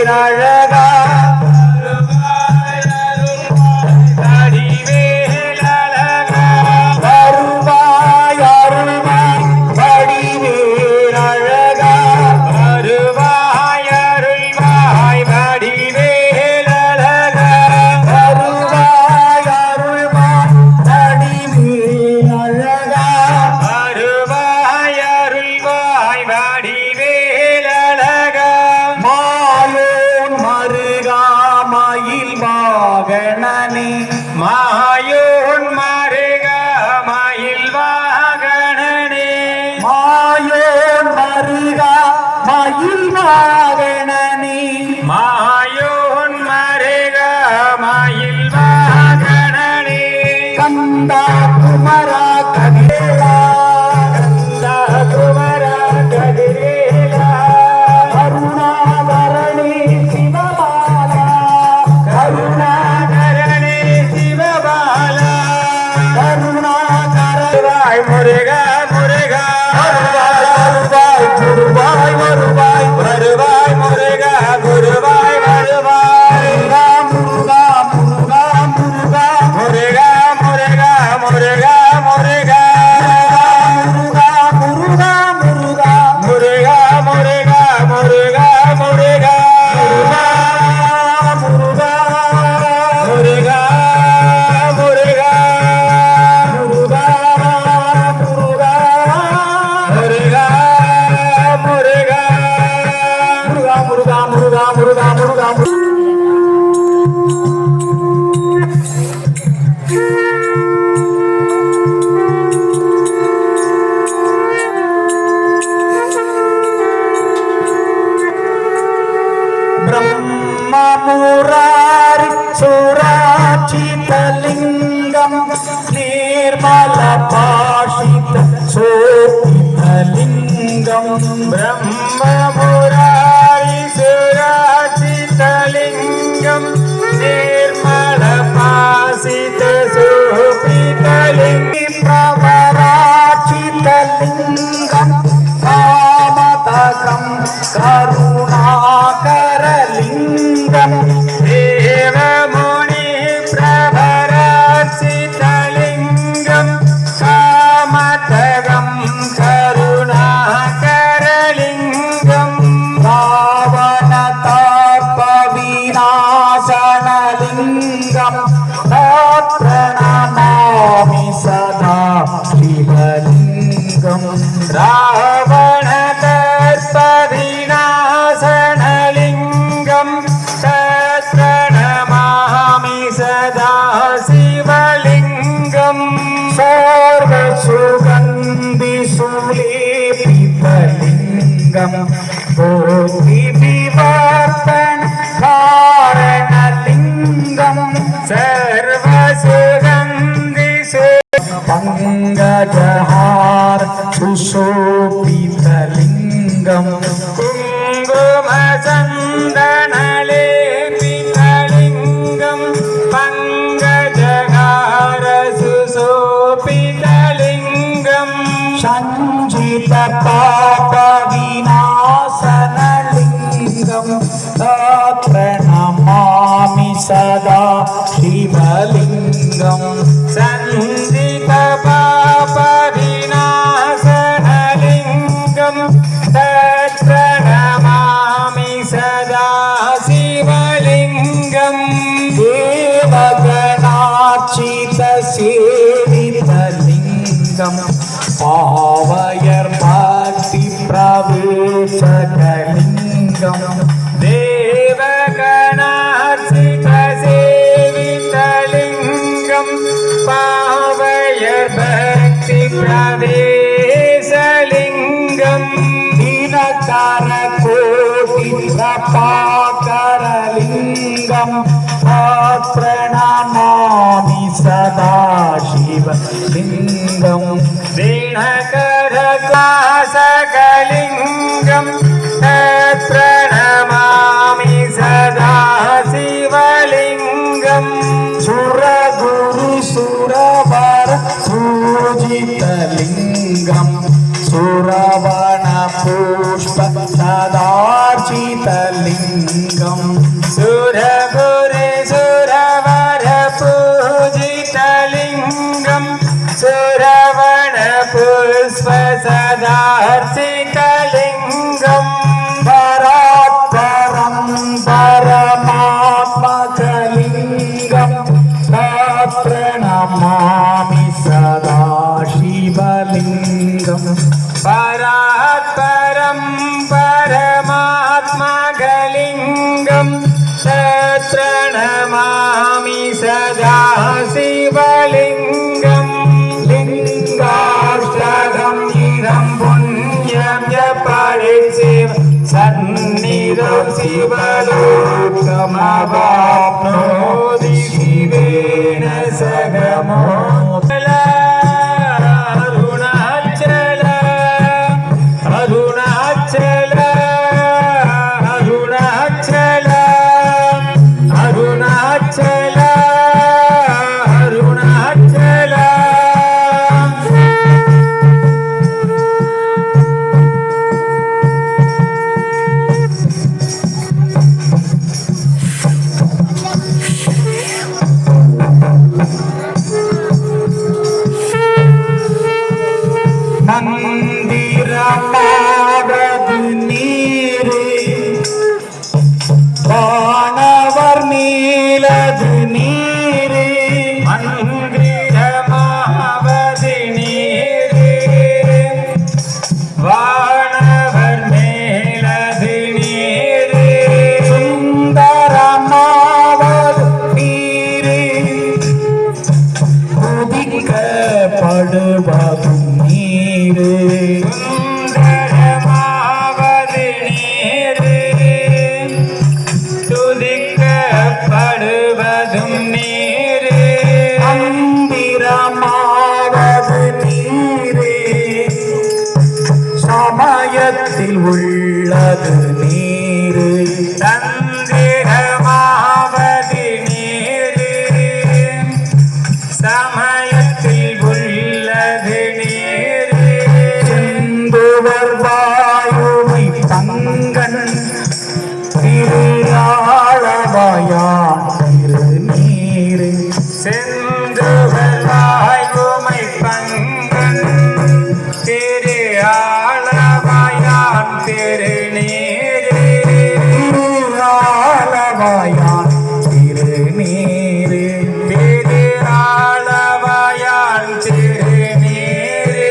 வடிவேலழகா மாயோன் மருகா மயில் வாகனனே மாயோன் மருகா மயில் வாகனனே மாயோன் மருகா மயில் வாகனனே கந்தா குமரா கதிரேலா கந்தா குமரா கதிரேலா கருணாகரணி சிவபாலா கருணா முருகா முருகா வருவாய் குருவாய் வருவாய் வருவாய் முருகா குருவாய் வருவாய் முருகா முருகா முருகா முருகா முருகா முருகா முருகா முருகா முருகா முருகா முருகா முருகா முருகா முருகா முருகா ब्रह्ममुरारि सुराचितलिङ्गं निर्मलभाषित शोभितलिङ्गं ब्रह्ममुरारि सुराचितलिङ्गं निर्मलभाषित शोभितलिङ्गं प्रवराचितलिङ्गं कामतकं करुणाकरलिङ्गं देवमुनि प्रवराचितलिङ्गं कामतकं करुणाकरलिङ्गं रावणतापविनाशनलिङ्गं प्रणमामि सदा शिवलिङ्गं रावणतर्पविनाशनलिङ्गं प्रणमामि सदा शिवलिङ्गं सर्वसुगन्धिसुलेपितलिङ्गं कोटिविवर्तन कारणलिङ्गं सर्वसुगन्धिसु पङ्कजहार सुशोभितलिङ्गं कुङ्कुमचन्दनलेपितलिङ्गं पङ्कजहार सुशोभितलिङ्गं सञ्जितपापविनाशनलिङ्गं प्रणमामि सदा शिवलिङ्गं सञ्जितपापविनाशनलिङ्गं प्रणमामि सदा शिवलिङ्गं देवगणार्चितसेवितलिङ्गं पावयर्भक्तिप्रवेशकलिङ्गं देवगणार्चितसेवितलिङ्गं पावयर्भक्तिप्रवेशलिङ्गं दिनकरकोटिप्रभाकरलिङ्गं प्रणमामि सदा शिवलिङ्गं दिनकरकाशकलिङ्गं प्रणमामि सदा शिवलिङ्गं सुरगुरुसुरवर पूजितलिङ्गं सुरवणपुष्प सदार्चितलिङ्गं सुरगुरे सुरवर पूजितलिङ्गं सुरवण पुष्प सदार्चितलिङ्गं परात्परं परमात्मकलिङ्गं प्रणमामि सदा शिवलिङ्गं परात्परं परमात्मकलिङ्गं प्रणमामि सदा शिवलिङ्गं लिङ्गाष्टकं इदं पुण्यं जपरिशिव सन्निधौ शिवलोकमवाप्नोति शिवेन सगमो மந்திரமாவது நீரே வானவர் நீலது நீரே மந்திரமாவது நீரே வானவர் மேலது நீரே சுந்தரமாவது நீரே உதிக்கப்படுவதும் நீரே சுந்தரமாவது நீரே துதிக்கப்படுவதும் நீரே மந்திரமாவது நீரே சமயத்தில் உள்ளது நீரே தந்திரமாவது நீரே சமயத்தில் உள்ளது நீரே செந்துவர் வாயுமை பங்கன் திருநாளவாயான் திருநீரே செந்துவர் வாயுமை பங்கன் திரு ஆளவாயான் திருநீரே திருநாளவாயான் திருநீரே திரு ஆளவாயான் திருநீரே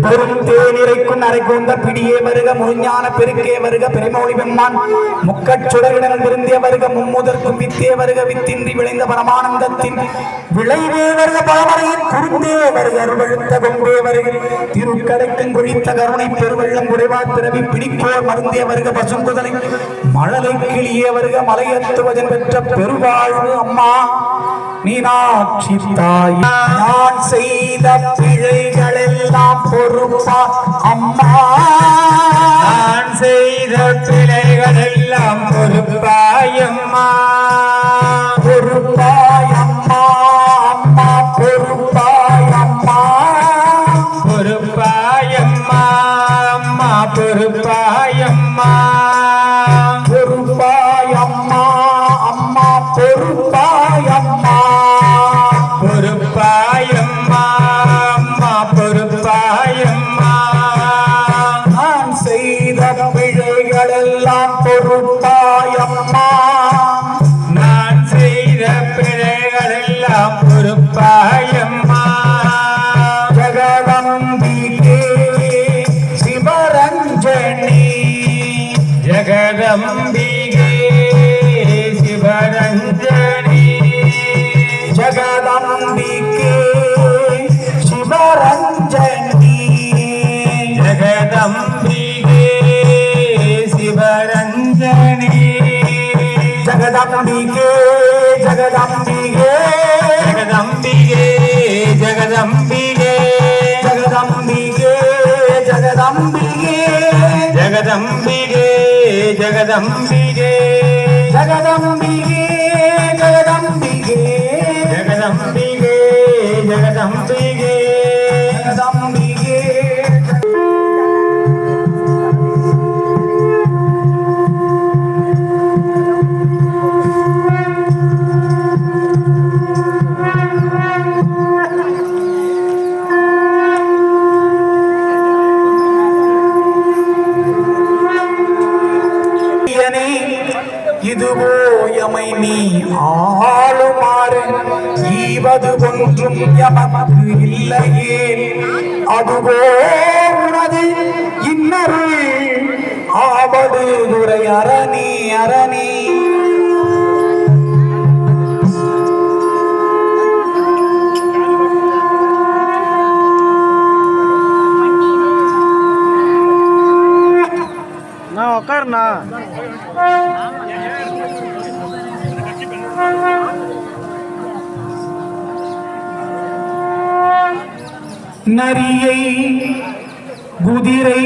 பெருந்தேனிரைக்கும் அரைக்கூந்த பிடியே வருக முழுஞான பெருக்கே வருக பெருமௌலி பெம்மான் முக்கச்சுடரிடம் இருந்தே வருக மும்முதற்கும் வித்தே வருக வித்தின்றி விளைந்த பரமானந்தத்தின் விளைவே வருக பாமரையின் குறுந்தே வருக அருள்வழுத்த கொண்டே வருக திருக்கடைக்கும் குறித்த கருணை பெருவெள்ளம் குறைவா பிறவி பிடிக்கோர் மருந்தே வருக பசுங்குதலை மழலை கிளியே வருக மலையத்துவதன் பெற்ற பெருவாழ்வு அம்மா மீனாட்சி தாய் நான் செய்த பிழைகள் எல்லாம் பொறுப்பா அம்மா நான் செய்த பிழைகள் எல்லாம் பொறுப்பாயம்மா பொறுப்பாயம்மா அம்மா பொறுப்பாயம்மா பொறுப்பாயம்மா அம்மா பொறுப்பாயம்மா பொறுப்பாயம்மா அம்மா பொறுப்பாயம்மா பொறுப்பாயம்மா அம்மா பொறுப்பாயம்மா நான் செய்த பிழைகள் எல்லாம் பொறுப்பாயம்மா நான் செய்த பிழைகள் எல்லாம் பொறுப்பாயம்மா ஜெகதம்பிகே சிவரஞ்சனி ஜெகதம்பிகே சிவரஞ்சனி ஜெகதம்பிகே சிவரஞ்சனி ஜெகதம்பிகே சிவரஞ்சனி ஜெகதம்பிகே ஜெகதம்பிகே ஜெகதம்பிகே ஜெகதம்பிகே ஜெகதம்பிகே ஜெகதம்பிகே ஜெகதம்பிகே ஜெகதம்பிகே ஜெகதம்பிகே ஜெகதம்பிகே ஜெகதம்பிகே ஜெகதம்பிகே ஜெகதம்பிகே இதுவோ எமை நீ ஆளுமாறு ஈவது ஒன்றும் எமக்கு இல்லையே அதுவோ உனது இன்னொரு ஆவது துரை அரணி அரணி உட்காருண்ணா நரியை குதிரை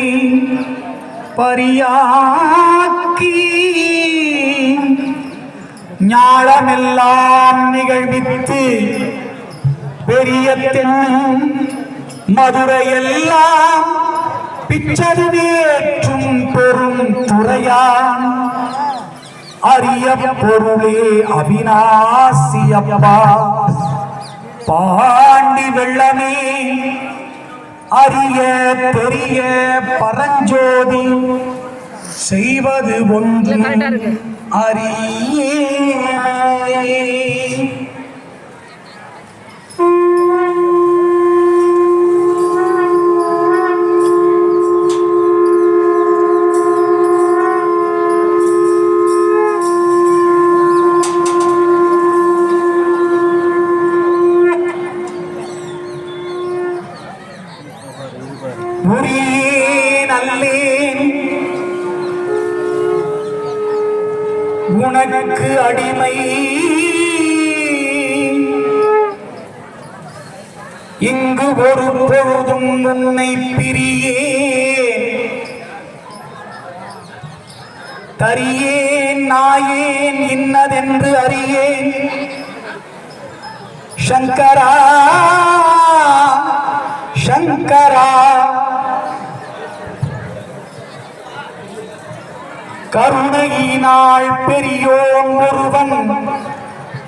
பரியாக்கி ஞாழமெல்லாம் நிகழ்வித்து பெரிய தென்னும் மதுரையெல்லாம் பிச்சதுவேற்றும் பெரும் துறையான் அரிய பொருளே அவிநாசியப்பா பாண்டி வெள்ளமே அரிய பெரிய பரஞ்சோதி செய்வது ஒன்றும் அறியே உனக்கு அடிமை இங்கு ஒரு பொழுதும் உன்னை பிரியே தரியேன் நாயேன் இன்னதென்று அறியேன் சங்கரா சங்கரா கருணையினால் பெரியோன் ஒருவன்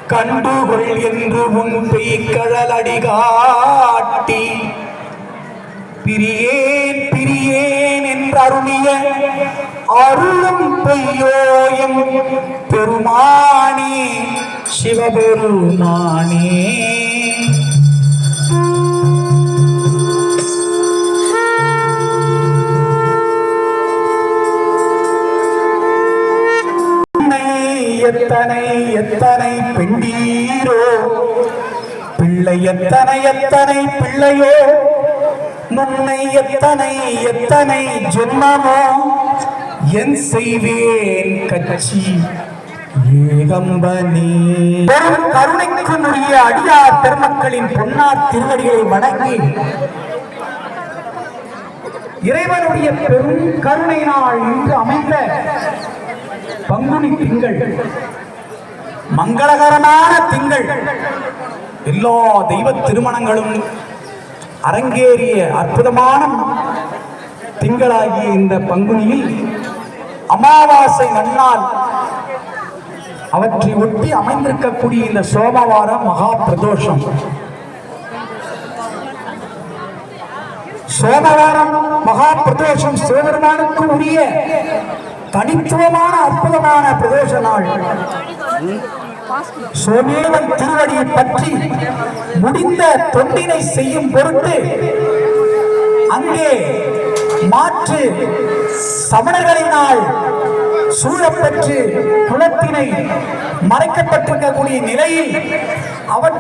கண்டுகொள் என்று உன் பெய்கழல் அடிகாட்டி பிரியேன் பிரியேன் என்று அருளிய அருளும் பெய்யோயம் பெருமானே சிவபெருமானே எத்தனை எத்தனை பெண்டீரோ பிள்ளை எத்தனை எத்தனை பிள்ளையோ முன்னை எத்தனை எத்தனை ஜென்மமோ என் செய்வேன் கட்சி ஏகம்பனே பெரும் கருணைக்குரிய அடியார் பெருமக்களின் பொன்னார் திருவடிகளை வணங்கி இறைவனுடைய பெரும் கருணை நாள் இன்று அமைந்த பங்குனி திங்கள் மங்களகரமான திங்கள் எல்லா தெய்வ திருமணங்களும் அரங்கேறிய அற்புதமான திங்களாகிய இந்த பங்குனியில் அமாவாசை நன்னாள் அவற்றை ஒட்டி அமைந்திருக்கக்கூடிய இந்த சோமவாரம் மகா பிரதோஷம் சோமவாரம் மகா பிரதோஷம் சிவபெருமானுக்கு உரிய தனித்துவமான அற்புதமான பிரதோஷ நாள். சோமேவன் திருவடியை பற்றி முடிந்த தொண்டினை செய்யும் பொருட்டு அங்கே மாற்று சமணர்களினால் சூழப்பெற்று குலத்தினை மறைக்கப்பட்டிருக்கக்கூடிய நிலையில் அவற்றை